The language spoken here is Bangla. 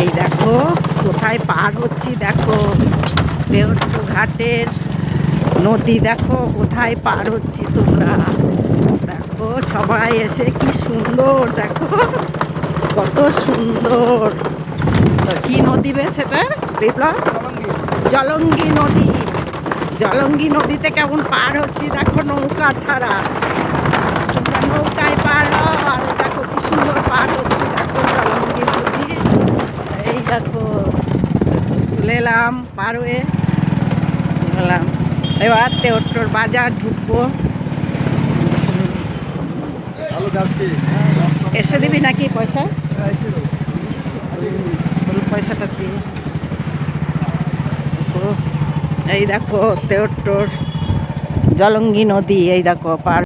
এই দেখো কোথায় পার হচ্ছি, দেখো দেওট্ট ঘাটের নদী, দেখো কোথায় পার হচ্ছি তোমরা। দেখো সবাই এসে কি সুন্দর, দেখো কত সুন্দর। কি নদী বে সেটা বিপ্লব? জলঙ্গি নদী। জলঙ্গি নদীতে কেমন পার হচ্ছি দেখো, নৌকা ছাড়া। তোমরা নৌকায় পার হও, আর দেখো কি সুন্দর পার হচ্ছি, দেখো জলঙ্গি নদী। এই দেখো চলে এলাম পার হয়ে গেলাম। এবার দেওট্টর বাজার ঢুকবো। এসে দিবি নাকি পয়সা? পয়সাটা দিয়ে এই দেখো দেওট্টর জলঙ্গি নদী, এই দেখো পার।